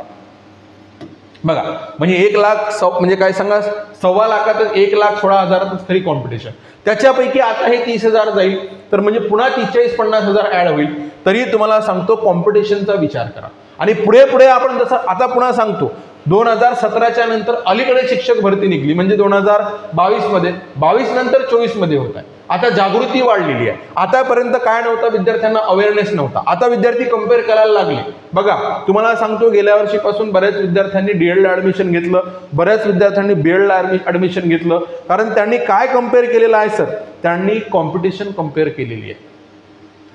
बघा म्हणजे 1 लाख म्हणजे काय सांगा 1.25 लाखातच 1,16,000च खरी कॉम्पिटिशन. त्याच्यापैकी आता हे 30,000 जाईल तर म्हणजे पुन्हा 40-50,000 ऍड होईल. तरी तुम्हाला सांगतो कॉम्पिटिशनचा विचार करा. आणि पुढे पुढे आपण जसं आता पुन्हा सांगतो 2017च्या नंतर अलीकडे शिक्षक भरती निघली म्हणजे 2022 मध्ये, 22 नंतर 24 मध्ये होत आहे. आता जागृती वाढलेली आहे. आतापर्यंत काय नव्हतं, विद्यार्थ्यांना अवेअरनेस नव्हता. आता विद्यार्थी कम्पेअर करायला लागले. बघा तुम्हाला सांगतो गेल्या वर्षीपासून बऱ्याच विद्यार्थ्यांनी डीएडला ऍडमिशन घेतलं, बऱ्याच विद्यार्थ्यांनी बीएडला ऍडमिशन घेतलं. कारण त्यांनी काय कम्पेअर केलेलं आहे सर, त्यांनी कॉम्पिटिशन कम्पेअर केलेली आहे.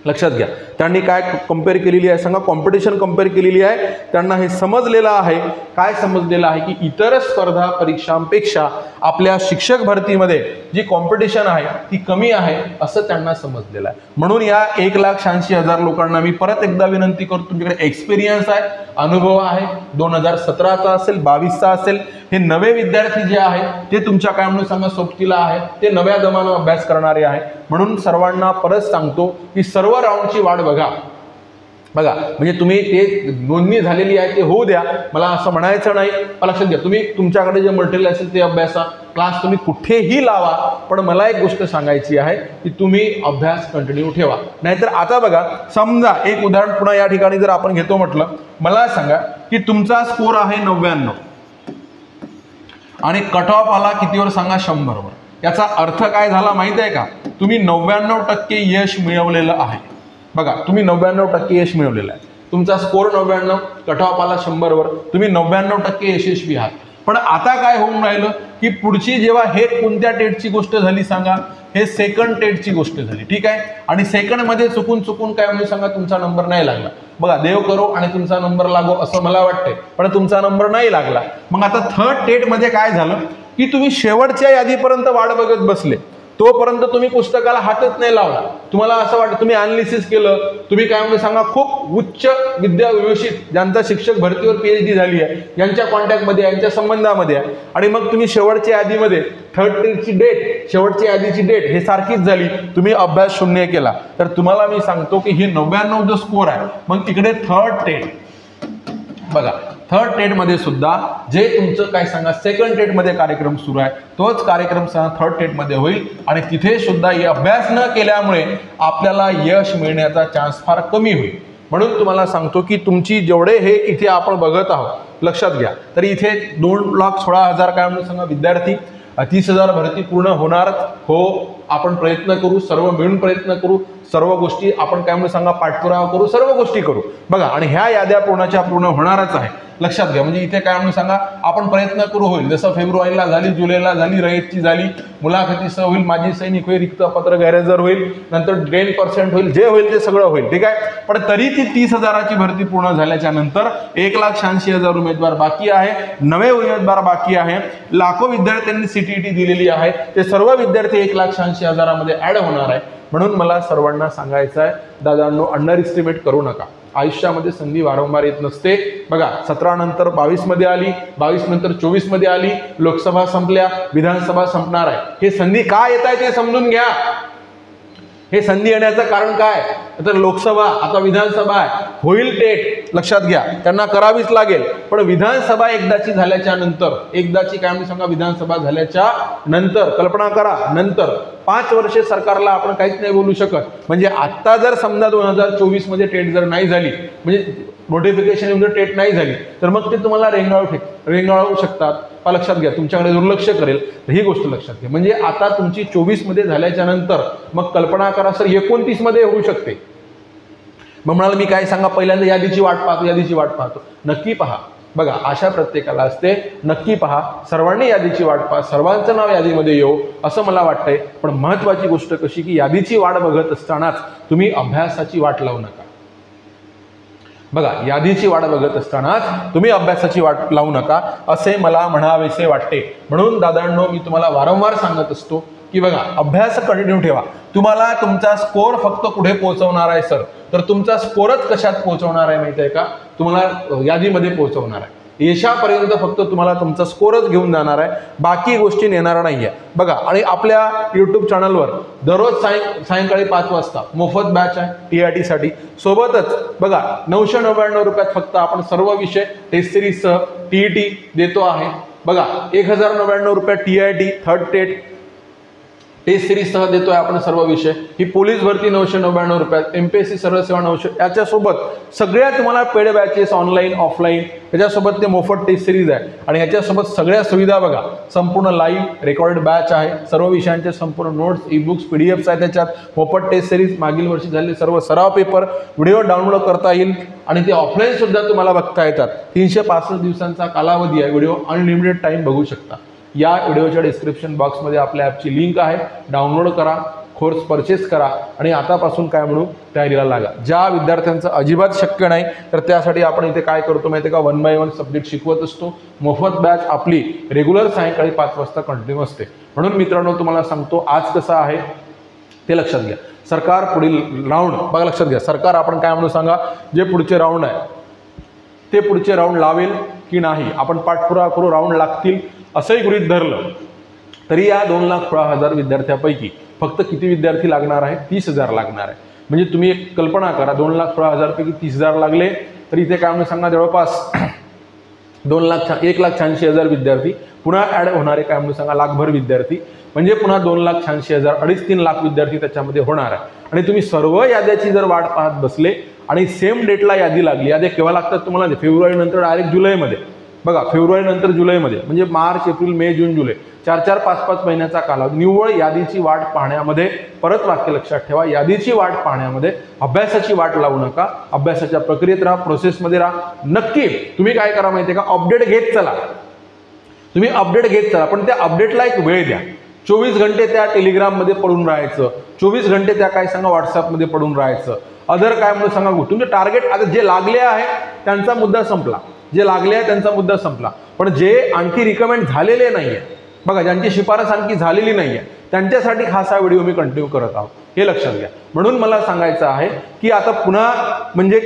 लक्षात घ्या, त्यांनी काय कम्पेअर केलेली आहे सांगा, कॉम्पिटिशन कम्पेअर केलेली आहे. त्यांना हे समजलेलं आहे, काय समजलेलं आहे की इतर स्पर्धा परीक्षांपेक्षा आपल्या शिक्षक भरतीमध्ये जी कॉम्पिटिशन आहे ती कमी आहे असं त्यांना समजलेलं आहे. म्हणून या 1,86,000 लोकांना मी परत एकदा विनंती करतो, तुमच्याकडे एक्सपिरियन्स आहे, अनुभव आहे, 2017चा असेल 22चा असेल, हे नवे विद्यार्थी जे आहेत ते तुमच्या काय म्हणून सांगा सोबतीला आहेत, ते नव्या दमानं अभ्यास करणारे आहे. म्हणून सर्वांना परत सांगतो की सर्व राऊंडची वाट बघा. म्हणजे तुम्ही ते नोंदणी झालेली आहे ते होऊ द्या, मला असं म्हणायचं नाही. लक्षात घ्या, तुम्ही तुमच्याकडे जे मटेरियल असेल ते अभ्यासा, क्लास तुम्ही कुठेही लावा, पण मला एक गोष्ट सांगायची आहे की तुम्ही अभ्यास कंटिन्यू ठेवा. नाहीतर आता बघा, समजा एक उदाहरण पुन्हा या ठिकाणी जर आपण घेतो म्हटलं, मला सांगा की तुमचा स्कोर आहे 99 आणि कट ऑफ आला कितीवर सांगा 100 वर. याचा अर्थ काय झाला माहिती आहे का, तुम्ही 99% यश मिळवलेलं आहे. बघा तुम्ही 99% यश मिळवलेलं आहे, तुमचा स्कोर 99, कट ऑफ आला 100 वर, तुम्ही 99% यशस्वी आहात. पण आता काय होऊन राहिलं की पुढची जेव्हा हे कोणत्या टेटची गोष्ट झाली सांगा, हे सेकंड टेटची गोष्ट झाली. ठीक आहे, आणि सेकंड मध्ये चुकून काय म्हणजे सांगा तुमचा नंबर नाही लागला. बघा देव करो आणि तुमचा नंबर लागो असं मला वाटतंय, पण तुमचा नंबर नाही लागला. मग आता थर्ड टेट मध्ये काय झालं की तुम्ही शेवटच्या यादीपर्यंत वाट बघत बसले, तोपर्यंत तुम्ही पुस्तकाला हातच नाही लावला. तुम्हाला असं वाटतं, तुम्ही अनालिसिस केलं, तुम्ही काय म्हणजे सांगा खूप उच्च विद्याविभूषित ज्यांचा शिक्षक भरतीवर PhD झाली आहे यांच्या कॉन्टॅक्टमध्ये, यांच्या संबंधामध्ये आहे, आणि मग तुम्ही शेवटच्या यादीमध्ये थर्ड टेटची डेट, शेवटच्या यादीची डेट हे सारखीच झाली, तुम्ही अभ्यास शून्य केला. तर तुम्हाला मी सांगतो की हे 99 जो स्कोर आहे, मग तिकडे थर्ड टेट बघा, थर्ड टेट मध्ये सुद्धा जे तुमचं काय सांगा सेकंड टेट मध्ये कार्यक्रम सुरू आहे तोच कार्यक्रम थर्ड टेट मध्ये होईल. आणि तिथे सुद्धा अभ्यास न केल्यामुळे आपल्याला यश मिळण्याचा चान्स फार कमी होईल. म्हणून तुम्हाला सांगतो की तुमची जेवढे हे इथे आपण बघत आहोत, लक्षात घ्या, तर इथे 2,16,000 काय म्हणून सांगा विद्यार्थी, 30,000 भरती पूर्ण होणार हो. आपण प्रयत्न करू, सर्व मिळून प्रयत्न करू, सर्व गोष्टी आपण काय म्हणून सांगा पाठपुरावा करू, सर्व गोष्टी करू. बघा, आणि ह्या याद्या पूर्ण होणारच आहे. लक्षात घ्या, म्हणजे इथे काय म्हणून सांगा आपण प्रयत्न करू, होईल जसं फेब्रुवारीला झाली, जुलैला झाली, रयतची झाली, मुलाखतीसह होईल, माजी सैनिक होईल, रिक्त पत्र गैरहजर होईल, नंतर 10% होईल, जे होईल ते सगळं होईल. ठीक आहे, पण तरी ती 30,000ची भरती पूर्ण झाल्याच्या नंतर 1,86,000 उमेदवार बाकी आहे, नवे उमेदवार बाकी आहे, लाखो विद्यार्थ्यांनी CTET दिलेली आहे, ते सर्व विद्यार्थी 1,86,000मध्ये ऍड होणार आहे. म्हणून मला सर्वांना सांगायचं आहे, दादांनो अंडर एस्टिमेट करू नका. आयुष्यामध्ये संधी वारंवार येत नसते. बघा 17 नंतर 22 मध्ये आली, 22 नंतर 24 मध्ये आली, लोकसभा संपल्या, विधानसभा संपणार आहे. हे संधी का येत आहे ते समजून घ्या. हे संधी येण्याचं कारण काय, तर लोकसभा, आता विधानसभा आहे, होईल टेट, लक्षात घ्या, त्यांना करावीच लागेल. पण विधानसभा एकदाची झाल्याच्या नंतर, एकदाची काय म्हणून सांगा विधानसभा झाल्याच्या नंतर, कल्पना करा, नंतर 5 वर्षे सरकारला आपण काहीच नाही बोलू शकत. म्हणजे आता जर समजा 2024 मध्ये टेट जर नाही झाली, म्हणजे नोटिफिकेशन जर टेट नाही झाली, तर मग ते तुम्हाला रेंगाळू शकतात. लक्षात घ्या, तुमच्याकडे दुर्लक्ष करेल. तर ही गोष्ट लक्षात घ्या. म्हणजे आता तुमची 24 मध्ये झाल्याच्या नंतर मग कल्पना करा सर 29 मध्ये होऊ शकते. मग म्हणाल मी काय सांगा, पहिल्यांदा यादीची वाट पाहतो. नक्की पहा. बघा अशा प्रत्येकाला असते, नक्की पहा, सर्वांनी यादीची वाट पहा, सर्वांचं नाव यादीमध्ये येऊ असं मला वाटतंय. पण महत्वाची गोष्ट कशी की यादीची वाट बघत असतानाच तुम्ही अभ्यासाची वाट लावू नका. बघा, यादीची वाट बघत असतानाच तुम्ही अभ्यासाची वाट लावू नका असे मला म्हणावेसे वाटते. म्हणून दादांनो मी तुम्हाला वारंवार सांगत असतो की बघा अभ्यास कंटिन्यू ठेवा, तुम्हाला तुमचा स्कोर फक्त कुठे पोहोचवणार आहे सर, तर तुमचा स्कोरच कशात पोहोचवणार आहे माहिती आहे का, तुम्हाला यादीमध्ये पोहोचवणार आहे, यशापर्यंत फक्त तुम्हाला तुमचा स्कोरच घेऊन जाणार आहे, बाकी गोष्टी नेणार नाहीये बघा। आणि आपल्या यूट्यूब चॅनलवर दररोज सायंकाळी 5 वाजता मोफत बॅच आहे TIT साठी, सोबतच बघा 999 रुपयात फक्त आपण सर्व विषय टेस्ट सिरीजसह TET देतो आहे बघा। 1099 रुपयात TIT थर्ड टेट टेस्ट सिरीज सह देतोय आपण सर्व विषय। ही पोलीस भरती 999 रुपयात, MPSC सर्व सेवा 900, याच्यासोबत सगळ्या तुम्हाला पेड बॅचेस ऑनलाईन ऑफलाईन, त्याच्यासोबत ते मोफत टेस्ट सिरीज आहे आणि याच्यासोबत सगळ्या सुविधा बघा, संपूर्ण लाईव्ह रेकॉर्डेड बॅच आहे, सर्व विषयांचे संपूर्ण नोट्स, ई-बुक्स, PDFs आहेत त्याच्यात, मोफत टेस्ट सिरीज, मागील वर्षी झालेले सर्व सराव पेपर, व्हिडिओ डाउनलोड करता येईल आणि ते ऑफलाईन सुद्धा तुम्हाला बघता येतात। 365 दिवसांचा कालावधी आहे, व्हिडिओ अनलिमिटेड टाइम बघू शकता। या व्हिडिओच्या डिस्क्रिप्शन बॉक्समध्ये आपल्या ॲपची लिंक आहे, डाउनलोड करा, कोर्स परचेस करा आणि आतापासून काय म्हणू तयारीला लागा। ज्या विद्यार्थ्यांचं अजिबात शक्य नाही तर त्यासाठी आपण इथे काय करतो माहिती आहे का, 1 by 1 सब्जेक्ट शिकवत असतो। मोफत बॅच आपली रेग्युलर सायंकाळी 5 वाजता कंटिन्यू असते। म्हणून मित्रांनो तुम्हाला सांगतो आज कसं आहे ते लक्षात घ्या। सरकार पुढील राऊंड बघा, लक्षात घ्या, सरकार आपण काय म्हणू सांगा, जे पुढचे राऊंड आहे ते पुढचे राऊंड लावेल की नाही, आपण पाठपुरावा करू, राऊंड लागतील असंही गृहीत धरलं तरी या 2,16,000 विद्यार्थ्यांपैकी फक्त किती विद्यार्थी लागणार आहे, 30,000 लागणार आहे। म्हणजे तुम्ही एक कल्पना करा, 2,16,000 पैकी 30,000 लागले तर इथे काय म्हणून सांगा, जवळपास 1,86,000 विद्यार्थी पुन्हा ॲड होणारे, काय म्हणून सांगा लाखभर विद्यार्थी, म्हणजे पुन्हा 2,86,000 2.5-3 लाख विद्यार्थी त्याच्यामध्ये होणार आहे। आणि तुम्ही सर्व याद्याची जर वाट पाहत बसले आणि सेम डेटला यादी लागली, याद्या केव्हा लागतात तुम्हाला, फेब्रुवारी नंतर डायरेक्ट जुलैमध्ये बघा, फेब्रुवारी नंतर जुलैमध्ये, म्हणजे मार्च एप्रिल मे जून जुलै 4-4 5-5 महिन्याचा कालावधी, निव्वळ यादीची वाट पाहण्यामध्ये, परत वाक्य लक्षात ठेवा, यादीची वाट पाहण्यामध्ये अभ्यासाची वाट लावू नका, अभ्यासाच्या प्रक्रियेत राहा, प्रोसेसमध्ये राहा। नक्की तुम्ही काय करा माहिती आहे का, अपडेट घेत चला, तुम्ही अपडेट घेत चला, पण त्या अपडेटला एक वेळ द्या। 24 घंटे त्या टेलिग्राममध्ये पडून राहायचं, 24 घंटे त्या काय सांगा व्हॉट्सअपमध्ये पडून राहायचं, अदर काय म्हणून सांगा तुमचे टार्गेट, आता जे लागले आहे त्यांचा मुद्दा संपला, जे लागले आहे त्यांचा मुद्दा संपला, पण जे आणखी रिकमेंड झालेले नाहीये बघा, ज्यांची शिफारस आणखी झालेली नाहीये त्यांच्यासाठी खास हा व्हिडिओ मी कंटिन्यू करत आहोत, हे लक्षात घ्या। म्हणून मला सांगायचं आहे की आता पुन्हा म्हणजे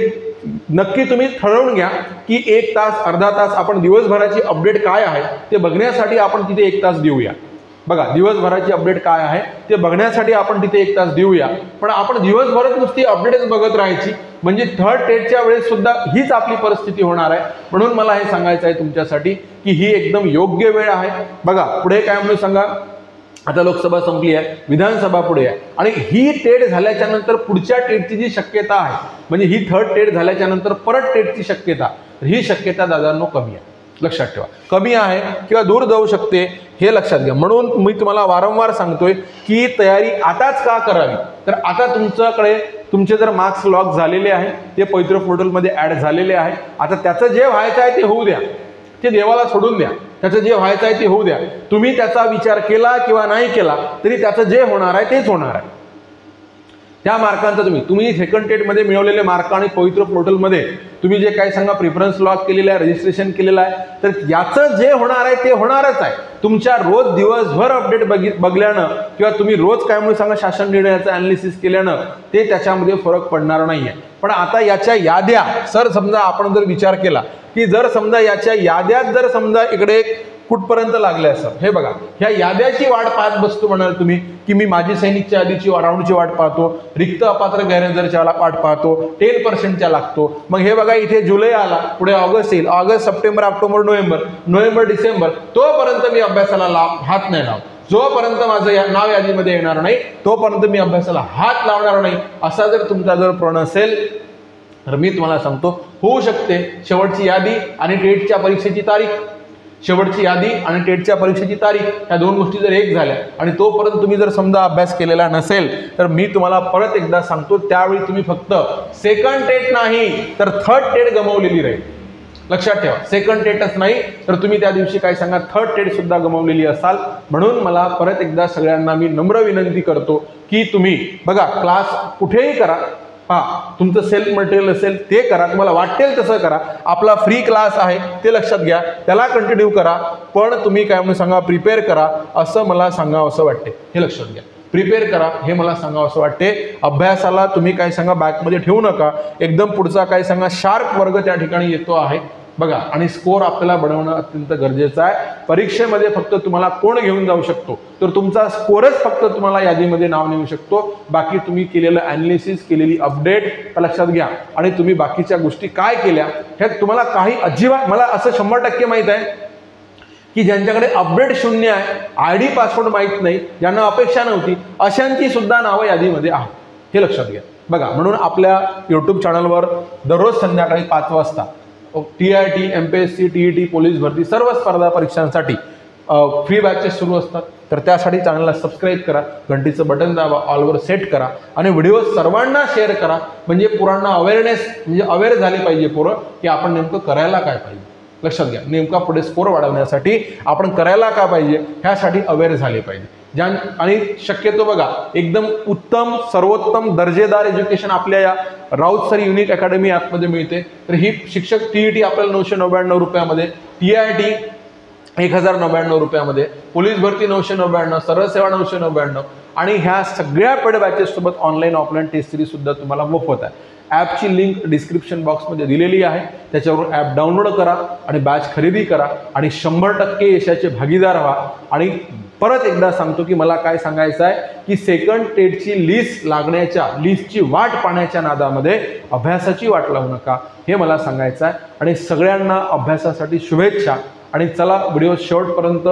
नक्की तुम्ही ठरवून घ्या की 1 तास अर्धा तास आपण दिवसभराची अपडेट काय आहे ते बघण्यासाठी आपण तिथे 1 तास देऊया बघा, दिवसभराची अपडेट काय आहे ते बघण्यासाठी आपण तिथे 1 तास देऊया। पण आपण दिवसभरात नुसती अपडेटच बघत राहायची म्हणजे थर्ड टेटच्या वेळेस सुद्धा हीच आपली परिस्थिती होणार आहे। म्हणून मला हे सांगायचं आहे तुमच्यासाठी की ही एकदम योग्य वेळ आहे बघा। पुढे काय म्हणून सांगा, आता लोकसभा संपली आहे, विधानसभा पुढे आहे आणि ही टेट झाल्याच्या नंतर पुढच्या टेटची जी शक्यता आहे, म्हणजे ही थर्ड टेट झाल्याच्या नंतर परत टेटची शक्यता, ही शक्यता दादांनो कमी आहे, लक्षात ठेवा, कमी आहे किंवा दूर जाऊ शकते, हे लक्षात घ्या। म्हणून मी तुम्हाला वारंवार सांगतोय की तयारी आताच का करावी, तर आता तुमच्याकडे तुमचे जर मार्क्स लॉक झालेले आहे, ते पवित्र पोर्टलमध्ये ॲड झालेले आहे, आता त्याचं जे व्हायचं आहे ते होऊ द्या, ते देवाला सोडून द्या, त्याचं जे व्हायचं आहे ते होऊ द्या। तुम्ही त्याचा विचार केला किंवा नाही केला तरी त्याचं जे होणार आहे तेच होणार आहे। त्या मार्कांचा तुम्ही सेकंड टेटमध्ये मिळवलेले मार्क आणि पवित्र पोर्टलमध्ये तुम्ही जे काही सांगा प्रिफरन्स लॉक केलेलं आहे, रजिस्ट्रेशन केलेलं आहे, तर याचं जे होणार आहे ते होणारच आहे। तुमच्या रोज दिवसभर अपडेट बघल्यानं किंवा तुम्ही रोज काय म्हणून सांगा शासन निर्णयाचं ॲनालिसिस केल्यानं ते त्याच्यामध्ये फरक पडणार नाहीये। पण आता याच्या याद्या सर समजा आपण जर विचार केला की जर समजा याच्या याद्यात जर समजा इकडे कुठपर्यंत लागले असं, हे बघा, ह्या याद्याची वाट पाहत बसतो म्हणाल तुम्ही की मी माजी सैनिकच्या यादीची राऊंडची वाट पाहतो, रिक्त अपात्र गैरहजरच्या वाट पाहतो, 10% लागतो। मग हे बघा इथे जुलै आला, पुढे ऑगस्ट येईल, August September October November December, तोपर्यंत मी अभ्यासाला हात नाही लावत, जोपर्यंत माझं नाव यादीमध्ये येणार नाही तोपर्यंत मी अभ्यासाला हात लावणार नाही। असा जर तुमचा जर प्रण असेल तर मी तुम्हाला सांगतो होऊ शकते शेवटची यादी आणि टेटच्या परीक्षेची तारीख, शेवटची यादी आणि टेटच्या परीक्षेची तारीख, ह्या दोन गोष्टी जर एक झाल्या आणि तोपर्यंत तुम्ही जर समजा अभ्यास केलेला नसेल तर मी तुम्हाला परत एकदा सांगतो, त्यावेळी तुम्ही फक्त सेकंड टेट नाही तर थर्ड टेट गमावलेली राहील, लक्षात ठेवा। सेकंड टेटच नाही तर तुम्ही त्या दिवशी काय सांगा थर्ड टेट सुद्धा गमावलेली असाल। म्हणून मला परत एकदा सगळ्यांना मी नम्र विनंती करतो की तुम्ही बघा क्लास कुठेही करा, तुमचं सेल्फ मटेरियल असेल ते करा, तुम्हाला वाटेल तसं करा. आपला फ्री क्लास आहे ते लक्षात घ्या, त्याला कंटिन्यू करा. पण तुम्ही काय म्हणून सांगा, प्रिपेअर करा असं मला सांगावं असं वाटते. हे लक्षात घ्या, प्रिपेअर करा हे मला सांगावं असं वाटते. अभ्यासाला तुम्ही काय सांगा बॅकमध्ये ठेवू नका. एकदम पुढचा काय सांगा शार्प वर्ग त्या ठिकाणी येतो आहे बघा. आणि स्कोर आपल्याला बनवणं अत्यंत गरजेचं आहे. परीक्षेमध्ये फक्त तुम्हाला कोण घेऊन जाऊ शकतो, तर तुमचा स्कोरच फक्त तुम्हाला यादीमध्ये नाव नेऊ शकतो. बाकी तुम्ही केलेलं ॲनालिसिस, केलेली अपडेट लक्षात घ्या. आणि तुम्ही बाकीच्या गोष्टी काय केल्या ह्या तुम्हाला काही अजिबात, मला असं 100% माहीत आहे की ज्यांच्याकडे अपडेट शून्य आहे, ID पासवर्ड माहीत नाही, ज्यांना अपेक्षा नव्हती, अशांची सुद्धा नावं यादीमध्ये आहेत. हे लक्षात घ्या बघा. म्हणून आपल्या यूट्यूब चॅनलवर दररोज संध्याकाळी 5 वाजता TIT, MPSC, TET, पोलीस भरती सर्व स्पर्धा परीक्षांसाठी फ्री बॅचेस सुरू असतात. तर त्यासाठी चॅनलला सबस्क्राईब करा, घंटीचं बटन दाबा, ऑलवर सेट करा आणि व्हिडिओ सर्वांना शेअर करा. म्हणजे पोरांना अवेअरनेस, म्हणजे अवेअर झाली पाहिजे पोरं की आपण नेमकं करायला काय पाहिजे. लक्षात घ्या, नेमका पुढे स्कोर वाढवण्यासाठी आपण करायला काय पाहिजे ह्यासाठी अवेअर झाले पाहिजे. आणि शक्यतो बघा एकदम उत्तम सर्वोत्तम दर्जेदार एज्युकेशन आपल्या या राऊत सर युनिक अकॅडमी ॲपमध्ये मिळते. तर ही शिक्षक TET आपल्याला 999 रुपयामध्ये, TIT 1099 रुपयामध्ये, पोलीस भरती 999, सरळ सेवा 999 आणि ह्या सगळ्या पेड बॅचेस सोबत ऑनलाईन ऑफलाईन टेस्ट सिरीज सुद्धा तुम्हाला मोफत आहे. ॲपची लिंक डिस्क्रिप्शन बॉक्समध्ये दिलेली आहे, त्याच्यावरून ॲप डाउनलोड करा आणि बॅच खरेदी करा आणि 100% यशाचे भागीदार व्हा. आणि परत एकदा सांगतो की मला काय सांगायचं आहे की सेकंड टेटची लिस्टची वाट पाहण्याच्या नादामध्ये अभ्यासाची वाट लावू नका, हे मला सांगायचं आहे. आणि सगळ्यांना अभ्यासासाठी शुभेच्छा. आणि चला, व्हिडिओ शेवटपर्यंत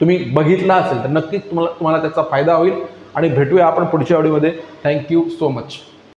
तुम्ही बघितला असेल तर नक्कीच तुम्हाला त्याचा फायदा होईल. आणि भेटूया आपण पुढच्या व्हिडिओमध्ये. Thank you so much.